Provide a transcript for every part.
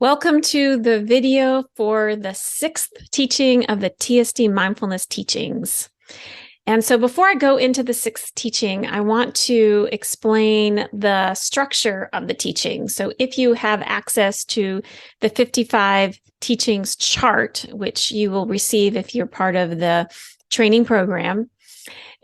Welcome to the video for the sixth teaching of the TSD Mindfulness teachings. And so before I go into the sixth teaching, I want to explain the structure of the teaching. So if you have access to the 55 teachings chart, which you will receive if you're part of the training program,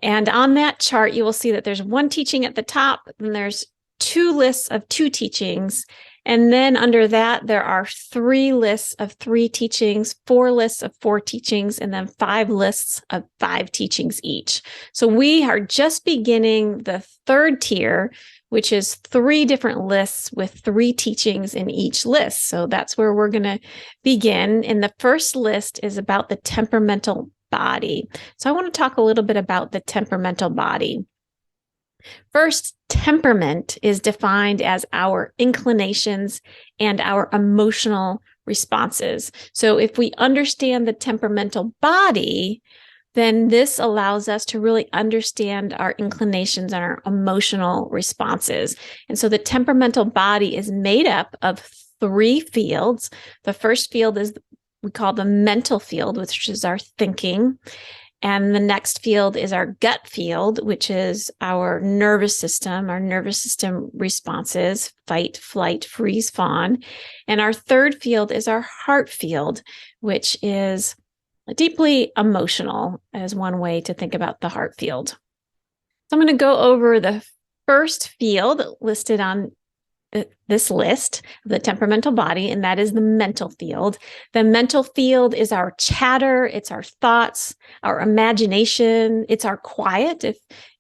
and on that chart, you will see that there's one teaching at the top, and there's two lists of two teachings. And then under that, there are 3 lists of 3 teachings, 4 lists of 4 teachings, and then 5 lists of 5 teachings each. So we are just beginning the third tier, which is 3 different lists with 3 teachings in each list. So that's where we're going to begin. And the first list is about the temperamental body. So I want to talk a little bit about the temperamental body. First, temperament is defined as our inclinations and our emotional responses. So if we understand the temperamental body, then this allows us to really understand our inclinations and our emotional responses. And so the temperamental body is made up of 3 fields. The first field is we call the mental field, which is our thinking. And the next field is our gut field, which is our nervous system responses, fight, flight, freeze, fawn. And our third field is our heart field, which is deeply emotional, as one way to think about the heart field. So I'm going to go over the first field listed on this list, the temperamental body, and that is the mental field. The mental field is our chatter, it's our thoughts, our imagination, it's our quiet,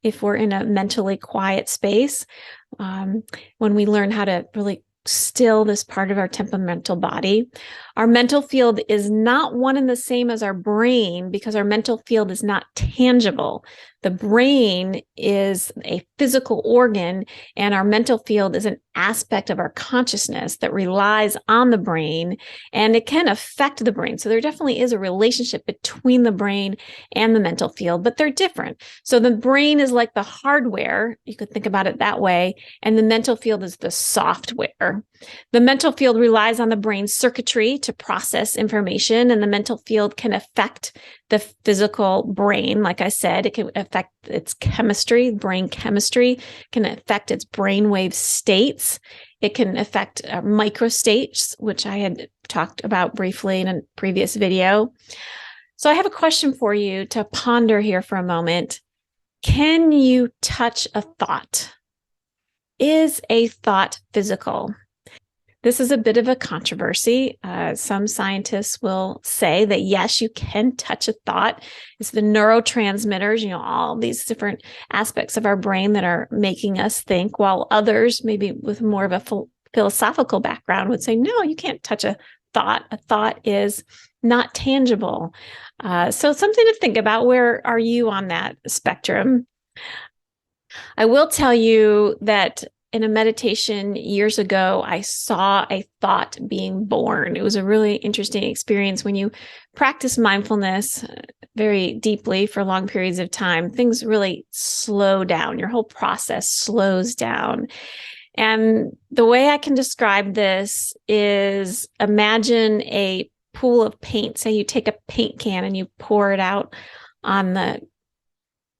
if we're in a mentally quiet space. When we learn how to really still this part of our temperamental body. Our mental field is not one and the same as our brain because our mental field is not tangible. The brain is a physical organ, and our mental field is an aspect of our consciousness that relies on the brain, and it can affect the brain. So there definitely is a relationship between the brain and the mental field, but they're different. So the brain is like the hardware, you could think about it that way, and the mental field is the software. The mental field relies on the brain's circuitry to process information, and the mental field can affect the physical brain. Like I said, it can affect its chemistry, brain chemistry, can affect its brainwave states. It can affect microstates, which I had talked about briefly in a previous video. So I have a question for you to ponder here for a moment. Can you touch a thought? Is a thought physical? This is a bit of a controversy. Some scientists will say that yes, you can touch a thought. It's the neurotransmitters, all these different aspects of our brain that are making us think, while others, maybe with more of a philosophical background, would say, no, you can't touch a thought. A thought is not tangible. So something to think about. Where are you on that spectrum? I will tell you that in a meditation years ago, I saw a thought being born. It was a really interesting experience. When you practice mindfulness very deeply for long periods of time, things really slow down. Your whole process slows down. And the way I can describe this is imagine a pool of paint. Say you take a paint can and you pour it out on the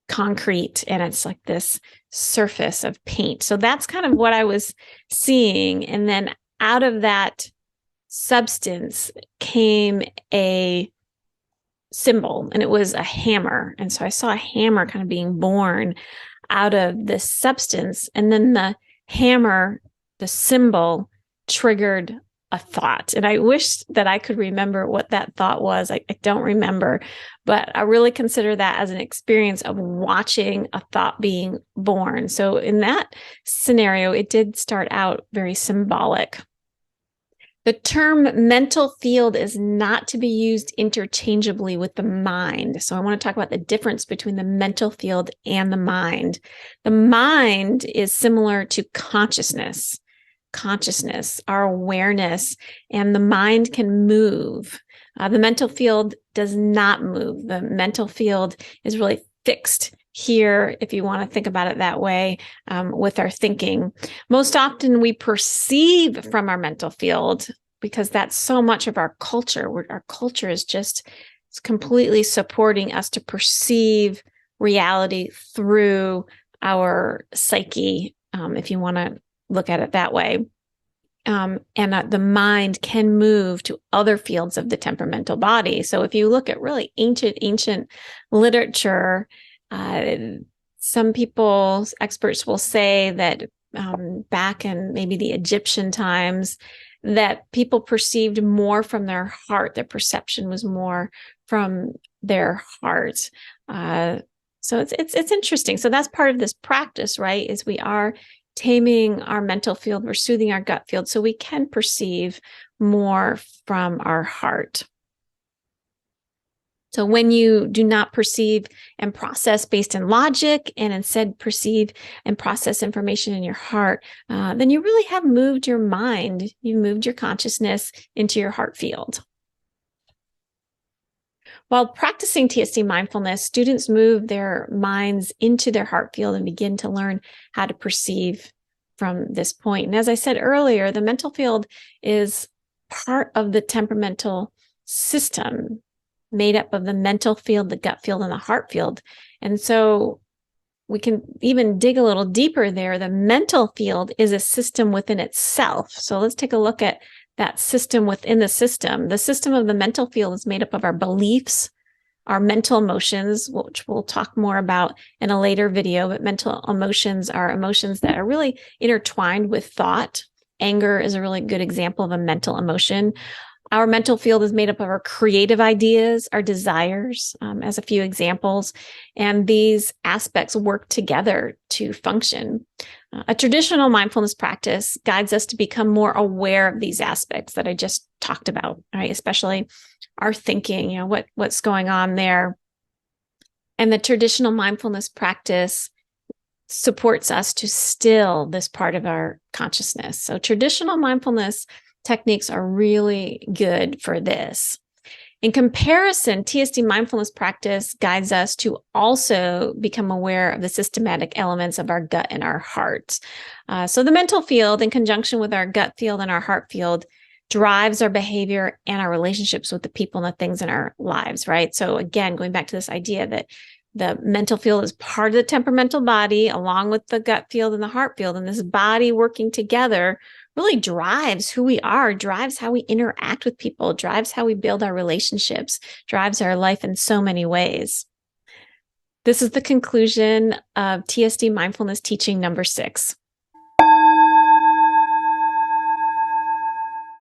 concrete, and it's like this surface of paint. So that's kind of what I was seeing. And then out of that substance came a symbol, and it was a hammer. And so I saw a hammer kind of being born out of this substance. And then the hammer, the symbol, triggered a thought. And I wish that I could remember what that thought was. I don't remember, but I really consider that as an experience of watching a thought being born. So in that scenario, it did start out very symbolic. The term mental field is not to be used interchangeably with the mind. So I want to talk about the difference between the mental field and the mind. The mind is similar to consciousness, our awareness, and the mind can move. The mental field does not move. The mental field is really fixed here, if you want to think about it that way, with our thinking. Most often we perceive from our mental field because that's so much of our culture. Our culture is just completely supporting us to perceive reality through our psyche, if you want to look at it that way. And the mind can move to other fields of the temperamental body. So if you look at really ancient literature, some people, experts will say that back in maybe the Egyptian times, that people perceived more from their heart. Their perception was more from their heart. So it's interesting. So that's part of this practice, right? Is we are taming our mental field, we're soothing our gut field so we can perceive more from our heart. So when you do not perceive and process based in logic and instead perceive and process information in your heart, then you really have moved your mind, you've moved your consciousness into your heart field. While practicing TSD mindfulness, students move their minds into their heart field and begin to learn how to perceive from this point. And as I said earlier, the mental field is part of the temperamental system, made up of the mental field, the gut field, and the heart field. And so we can even dig a little deeper there. The mental field is a system within itself. So let's take a look at that system within the system. The system of the mental field is made up of our beliefs, our mental emotions, which we'll talk more about in a later video, but mental emotions are emotions that are really intertwined with thought. Anger is a really good example of a mental emotion. Our mental field is made up of our creative ideas, our desires, as a few examples, and these aspects work together to function. A traditional mindfulness practice guides us to become more aware of these aspects that I just talked about, right? Especially our thinking, what's going on there. And the traditional mindfulness practice supports us to still this part of our consciousness. So traditional mindfulness techniques are really good for this. In comparison, TSD mindfulness practice guides us to also become aware of the systematic elements of our gut and our heart. So the mental field, in conjunction with our gut field and our heart field, drives our behavior and our relationships with the people and the things in our lives, right? So again, going back to this idea that the mental field is part of the temperamental body along with the gut field and the heart field, and this body working together really drives who we are, drives how we interact with people, drives how we build our relationships, drives our life in so many ways. This is the conclusion of TSD mindfulness teaching number 6.